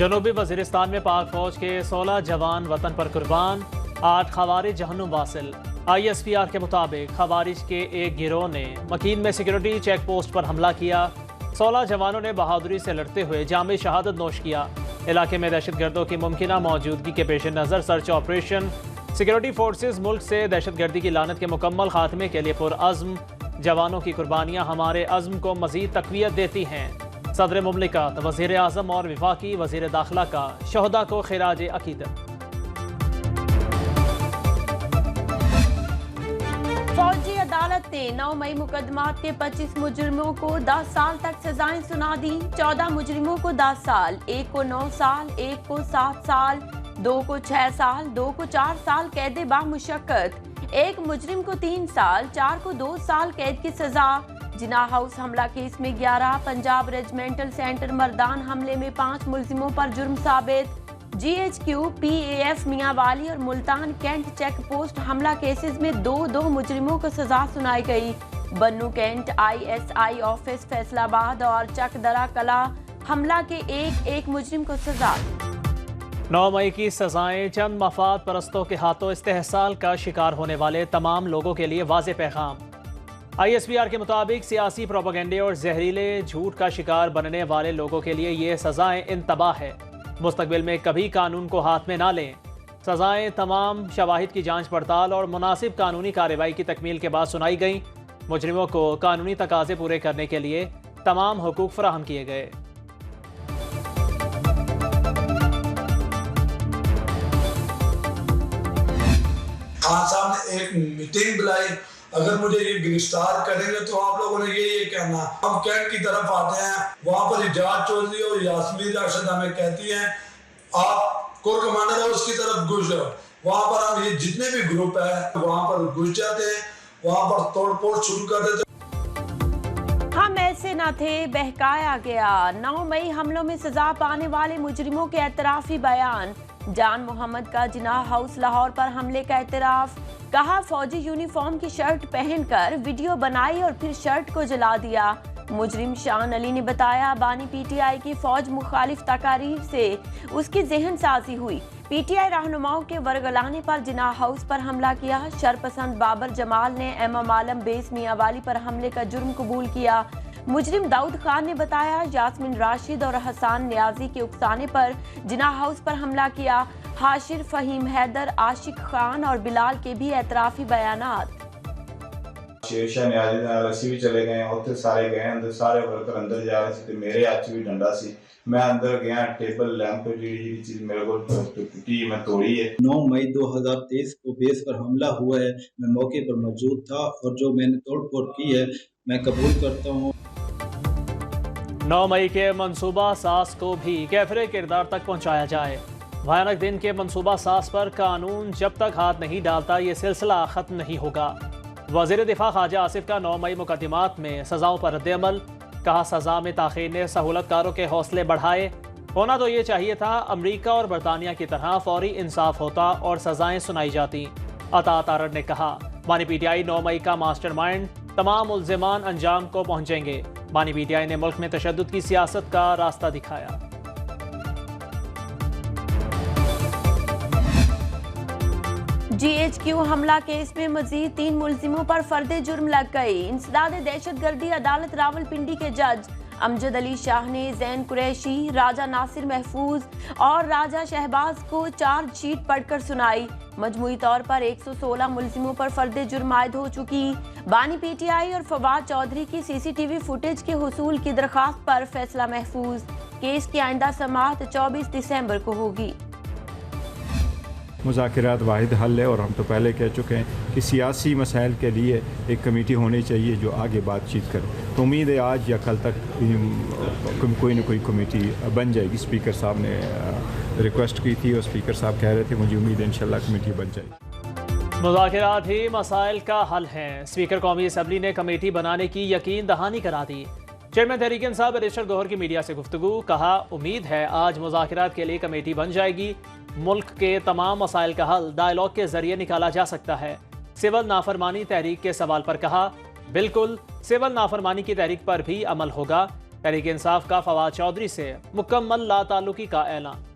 जनूबी वजीरिस्तान में पाक फौज के 16 जवान वतन पर कुर्बान, 8 खवारिज जहन्नुम वासिल। ISPR के मुताबिक खवारिज के एक गिरोह ने मकीन में सिक्योरिटी चेक पोस्ट पर हमला किया। 16 जवानों ने बहादुरी से लड़ते हुए जाम शहादत नोश किया। इलाके में दहशतगर्दों की मुमकिना मौजूदगी के पेश नज़र सर्च ऑपरेशन। सिक्योरिटी फोर्सेज मुल्क से दहशतगर्दी की लानत के मुकम्मल खात्मे के लिए पुरअज़्म। जवानों की कुर्बानियाँ हमारे अज़्म को मज़ीद तक़वियत देती हैं। सदर मुमलिकत, वज़ीर आज़म और वफाकी वज़ीर दाखिला का शहदा को खिराज अक़ीदत। फौजी अदालत ने 9 मई मुकदमात के 25 मुजरिमों को 10 साल तक सजाएं सुना दी। 14 मुजरिमों को 10 साल, एक को 9 साल, एक को 7 साल, 2 को 6 साल, 2 को 4 साल कैद बामुशक्कत, एक मुजरिम को 3 साल, 4 को 2 साल कैद की सजा। जिना हाउस हमला केस में 11, पंजाब रेजिमेंटल सेंटर मर्दान हमले में 5 मुलजिमों पर जुर्म साबित। GHQ, PAF मियांवाली और मुल्तान कैंट चेक पोस्ट हमला केसेस में 2 मुजरिमों को सजा सुनाई गई। बन्नू कैंट ISI ऑफिस फैसलाबाद और चकदरा कला हमला के एक मुजरिम को सजा। 9 मई की सजाएं चंद मफाद परस्तों के हाथों इस्तेहसाल का शिकार होने वाले तमाम लोगों के लिए वाज़े पैगाम। ISPR के मुताबिक सियासी प्रोपेगेंडे और जहरीले झूठ का शिकार बनने वाले लोगों के लिए ये सजाएं इंतबाह है। मुस्तकबिल में कभी कानून को हाथ में ना लें। सजाएं तमाम शवाहिद की जांच पड़ताल और मुनासिब कानूनी कार्रवाई की तकमील के बाद सुनाई गईं। मुजरिमों को कानूनी तकाजे पूरे करने के लिए तमाम हुकूक फराहम किए गए। खान साहब ने एक मीटिंग बुलाई, अगर मुझे ये गिरफ्तार करेंगे तो आप लोगों ने ये कहना। हम कैंट की तरफ आते हैं, वहाँ पर इजाज चौधरी और यास्मीन राशिद हमें कहती हैं आप कोर कमांडर है उसकी तरफ घुस जाओ। वहाँ पर हम ये जितने भी ग्रुप है वहाँ पर घुस जाते हैं, वहाँ पर तोड़फोड़ शुरू कर देते। हम ऐसे न थे, बहकाया गया। 9 मई हमलों में सजा पाने वाले मुजरिमों के एतराफी बयान। जान मोहम्मद का जिना हाउस लाहौर पर हमले का एतराफ। कहा फौजी यूनिफॉर्म की शर्ट पहनकर वीडियो बनाई और फिर शर्ट को जला दिया। मुजरिम शान अली ने बताया बानी PTI की फौज मुखालिफ तकारीर से उसकी जहन साजी हुई। PTI रहनुमाओं के वरगलाने पर जिना हाउस पर हमला किया। शरपसंद बाबर जमाल ने MM आलम बेस मियांवाली पर हमले का जुर्म कबूल किया। मुजरिम दाऊद खान ने बताया यास्मीन राशिद और हसान न्याजी के उकसाने पर जिना हाउस पर हमला किया। हाशिर, फहीम हैदर, आशिक खान और बिलाल के भी एतराफी बयानात। शेरशाह न्याजी रसी भी चले गए, उत्थे सारे गए, अंदर सारे वर्कर अंदर जा रहे थे, मेरे हाथ भी डंडा सी, मैं अंदर गया, टेबल लैंप जी चीज मेरे को टूटी मैं तोड़ी है। 9 मई 2023 को बेस पर हमला हुआ है, मैं मौके पर मौजूद था और जो मैंने तोड़फोड़ की है मैं कबूल करता हूँ। 9 मई के मंसूबा साज को भी कैफरे किरदार तक पहुँचाया जाए। भयानक दिन के मंसूबा साज पर कानून जब तक हाथ नहीं डालता ये सिलसिला ख़त्म नहीं होगा। वज़ीर दिफा ख्वाजा आसिफ का 9 मई मुकदमात में सज़ाओं पर रद्द-ए-अमल। कहा सज़ा में ताख़ीर ने सहूलतकारों के हौसले बढ़ाए। होना तो ये चाहिए था अमरीका और बरतानिया की तरह फौरी इंसाफ होता और सज़ाएँ सुनाई जाती। अता तारड़ ने कहा बानी PTI 9 मई का मास्टर माइंड, तमाम मुल्ज़िमान अंजाम को पहुँचेंगे। बानी PTI ने मुल्क में तशद्दुद की सियासत का रास्ता दिखाया। GHQ हमला केस में मजीद 3 मुल्जिमों पर फर्दे जुर्म लग गई। इंसदाद दहशतगर्दी अदालत रावलपिंडी के जज अमजद अली शाह ने जैन कुरैशी, राजा नासिर महफूज और राजा शहबाज को चार्जशीट पढ़कर सुनाई। मजमूई तौर पर 116 मुल्जिमों पर फर्दे जुर्म आयद हो चुकी। बानी PTI और फवाद चौधरी की CCTV फुटेज के हुसूल की दरखास्त पर फैसला महफूज। केस की आइंदा समाअत 24 दिसंबर को होगी। मुज़ाकरात वाहिद हल है और हम तो पहले कह चुके हैं कि सियासी मसाइल के लिए एक कमेटी होनी चाहिए जो आगे बातचीत करे। तो उम्मीद है आज या कल तक कोई ना कोई कमेटी बन जाएगी। स्पीकर साहब ने रिक्वेस्ट की थी और स्पीकर साहब कह रहे थे मुझे उम्मीद है इंशाल्लाह कमेटी बन जाएगी। मुज़ाकरात ही मसाइल का हल हैं। स्पीकर कौमी असम्बली ने कमेटी बनाने की यकीन दहानी करा दी। चेयरमैन तहरीक इंसाफ बैरिस्टर गौहर की मीडिया से गुफ्तगू। कहा उम्मीद है आज मुज़ाकरात के लिए कमेटी बन जाएगी। मुल्क के तमाम मसाइल का हल डायलॉग के जरिए निकाला जा सकता है। सिविल नाफरमानी तहरीक के सवाल पर कहा बिल्कुल सिविल नाफरमानी की तहरीक पर भी अमल होगा। तहरीक इंसाफ का फवाद चौधरी से मुकम्मल लाताल्लुकी का ऐलान।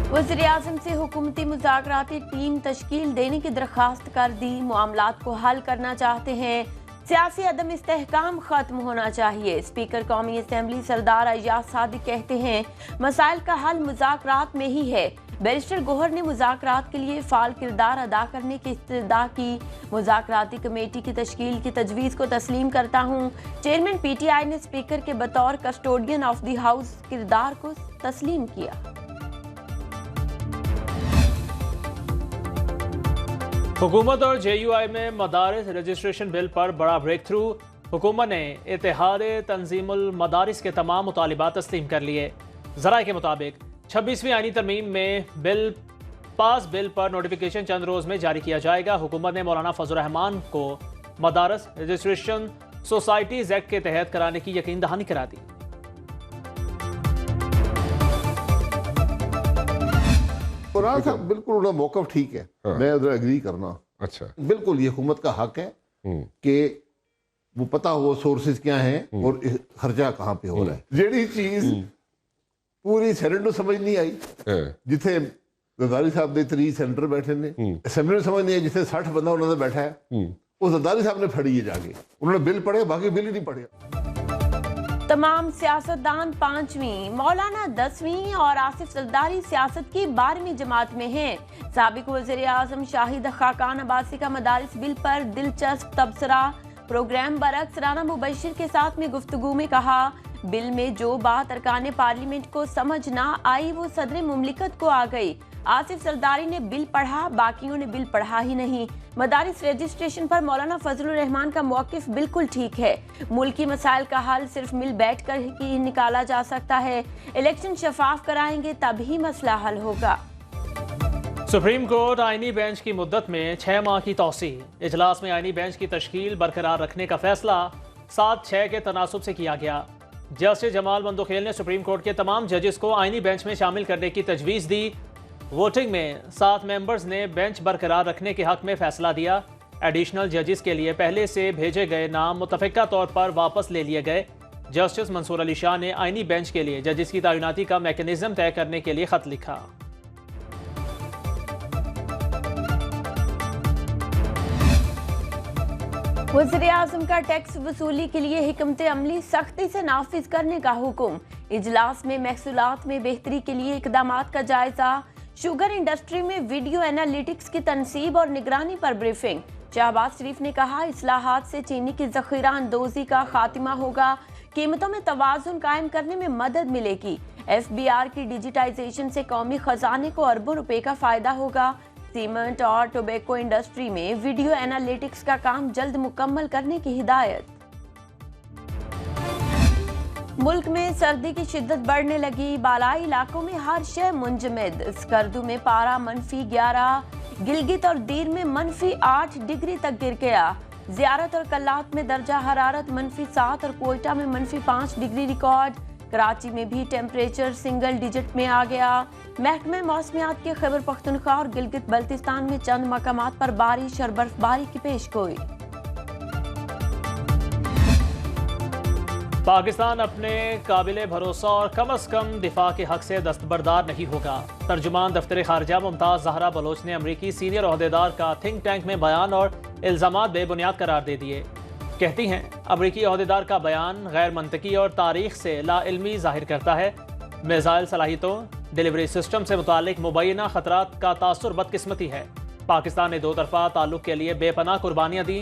वज़ीर-ए-आज़म से हुकूमती मुज़ाकराती टीम तश्कील देने की दरख्वास्त कर दी। मामलात को हल करना चाहते हैं, सियासी अदम इस्तेहकाम खत्म होना चाहिए। स्पीकर कौमी असम्बली सरदार अय्याज सादिक कहते हैं मसाइल का हल मुज़ाकरात में ही है। बैरिस्टर गोहर ने मुज़ाकरात के लिए फ़ाल किरदार अदा करने की इस्तदा की। मुज़ाकराती कमेटी की तश्कील की तजवीज़ को तस्लीम करता हूँ। चेयरमैन PTI ने स्पीकर के बतौर कस्टोडियन ऑफ द हाउस किरदार को तस्लीम किया। हुकूमत और JUI में मदारिस रजिस्ट्रेशन बिल पर बड़ा ब्रेक थ्रू। हुकूमत ने इत्तेहाद तंजीमुल मदारिस के तमाम मुतालिबात तस्लीम कर लिए। ज़राए के मुताबिक 26वीं आईनी तरमीम में बिल पर नोटिफिकेशन चंद रोज़ में जारी किया जाएगा। हुकूमत ने मौलाना फजल रहमान को मदारस रजिस्ट्रेशन सोसाइटीज़ एक्ट के तहत कराने की यकीन दहानी करा दी। कुरान साहब बिल्कुल उनका मौक़िफ़ ठीक है। हाँ। मैं उधर एग्री करना। अच्छा। बिल्कुल ये हुकूमत का हक है कि वो पता हो सोर्सेज क्या हैं और खर्चा कहाँ पे हो रहा है। जेड़ी चीज पूरी सेनेट को समझ नहीं आई, जिथे जरदारी साहब ने 3 सेनेटर बैठे ने, असेंबली में समझ नहीं आई, जिथे 60 बंदा उन्होंने बैठा है, वो जरदारी साहब ने फड़ी है जाके, उन्होंने बिल पढ़े, बाकी बिल ही नहीं पढ़े। तमाम सियासतदान 5वीं, मौलाना 10वीं और आसिफ जरदारी सियासत की 12वीं जमात में हैं। साबिक वज़ीर-ए-आज़म शाहिद खाकान अब्बासी का मदारिस बिल पर दिलचस्प तबसरा। प्रोग्राम बरक्स राना मुबशिर के साथ में गुफ्तगू में कहा, बिल में जो बात अरकान पार्लियामेंट को समझ ना आई वो सदर मुमलिकत को आ गई। आसिफ जरदारी ने बिल पढ़ा, बाकियों ने बिल पढ़ा ही नहीं। मदारिस रजिस्ट्रेशन पर मौलाना फजलुर रहमान का मौकिफ बिल्कुल ठीक है। मुल्की मसाइल का हल सिर्फ मिल बैठ कर ही निकाला जा सकता है। इलेक्शन शफाफ कराएंगे तभी मसला हल होगा। सुप्रीम कोर्ट आईनी बेंच की मुद्दत में 6 माह की तौसी। इजलास में आईनी बेंच की तश्कील बरकरार रखने का फैसला 7-6 के तनासुब से किया गया। जस्टिस जमाल मंदोखेल ने सुप्रीम कोर्ट के तमाम जजेस को आईनी बेंच में शामिल करने की तजवीज़ दी। वोटिंग में 7 मेंबर्स ने बेंच बरकरार रखने के हक में फैसला दिया। एडिशनल जजेस के लिए पहले से भेजे गए नाम मुतफ़िका तौर पर वापस ले लिए गए। जस्टिस मंसूर अली शाह ने आईनी बेंच के लिए जजेस की तैनाती का मैकेनिज्म तय करने के लिए खत लिखा। वज़ीर-ए-आज़म का टैक्स वसूली के लिए हिकमत अमली सख्ती से नाफिज करने का हुक्म। इजलास में महसूलात में बेहतरी के लिए इकदामात का जायजा। शुगर इंडस्ट्री में वीडियो एनालिटिक्स की तनसीब और निगरानी पर ब्रीफिंग। शहबाज शरीफ ने कहा, इस्लाहात से चीनी की ज़ख़ीरा अंदोज़ी का खात्मा होगा, कीमतों में तवाज़ुन कायम करने में मदद मिलेगी। FBR की डिजिटाइजेशन से कौमी खजाने को अरबों रुपए का फ़ायदा होगा। सीमेंट और टोबैको इंडस्ट्री में वीडियो एनालिटिक्स का काम जल्द मुकम्मल करने की हिदायत। मुल्क में सर्दी की शिद्दत बढ़ने लगी, बालाई इलाकों में हर शय मुंजमद। स्कर्दू में पारा -11, गिलगित और दीर में -8 डिग्री तक गिर गया। ज़ियारत और कल्लात में दर्जा हरारत -7 और कोयटा में -5 डिग्री रिकॉर्ड। कराची में भी टेम्परेचर सिंगल डिजिट में आ गया। महकमे मौसमियात के खैबर पख्तूनख्वा और गिलगित बल्तिस्तान में चंद मकामात पर बारिश और बर्फबारी की पेशगोई। पाकिस्तान अपने काबिल भरोसा और कम से कम दिफा के हक से दस्तबरदार नहीं होगा। तर्जुमान दफ्तर खारजा मुमताज़ ज़हरा बलोच ने अमरीकी सीनियर ओहदेदार का थिंक टैंक में बयान और इल्ज़ामात बेबुनियाद करार दे दिए। कहती हैं, अमरीकी ओहदेदार का बयान गैर मंतकी और तारीख से लाइल्मी जाहिर करता है। मिसाइल सलाहियतों, डिलीवरी सिस्टम से मुतालिक मुबैना खतरात का तासुर बदकिस्मती है। पाकिस्तान ने 2 तरफा ताल्लुक के लिए बेपनाह कुर्बानियाँ दी।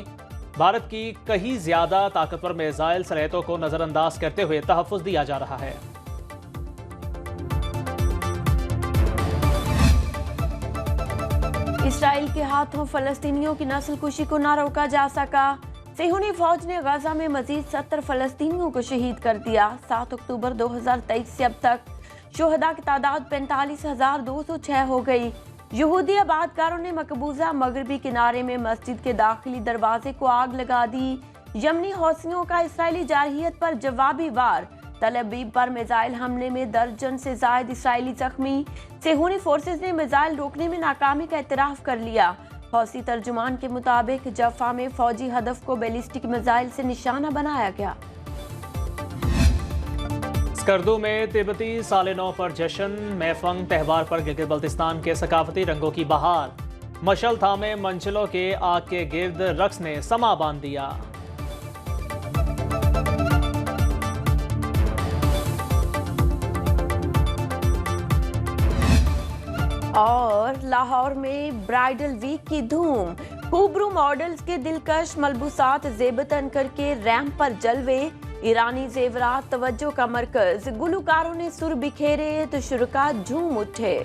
भारत की कहीं ज्यादा ताकतवर मिसाइल सलाहियतों को नजरअंदाज करते हुए तहफ़्फ़ुज़ दिया जा रहा है। इसराइल के हाथों फलस्तीनियों की नस्लकुशी को न रोका जा सका। सेहूनी फौज ने गाजा में मजीद 70 फलस्तीनियों को शहीद कर दिया। 7 अक्टूबर 2023 से अब तक शुहदा की तादाद 45,206 हो गई। यहूदी आबादकारों ने मकबूजा मगरबी किनारे में मस्जिद के दाखिली दरवाजे को आग लगा दी। यमनी हौसियों का इसराइली जारहियत पर जवाबी वार। तल अबीब पर मिसाइल हमले में दर्जन से जायद इसराइली जख्मी। सेहूनी फोर्सेज ने मिसाइल रोकने में नाकामी का एतराफ कर लिया। हौसी तर्जुमान के मुताबिक जफ़ा में फौजी हदफ को बैलिस्टिक मिसाइल से निशाना बनाया गया। स्कर्दू में तिब्बती साले नौ पर जश्न, मैफंग त्यौहार पर गिलगित बल्तिस्तान के सकाफती रंगों की बहार। मशल थामे मंचलों के आग के गिर्द रक्स ने समा बांध दिया। और लाहौर में ब्राइडल वीक की धूम, खूबरू मॉडल्स के दिलकश मलबूसात ज़ेबतन करके रैंप पर जलवे, ईरानी जेवरात तवज्जो का मरकज, गुलकारों ने सुर बिखेरे तो शुरका झूम उठे।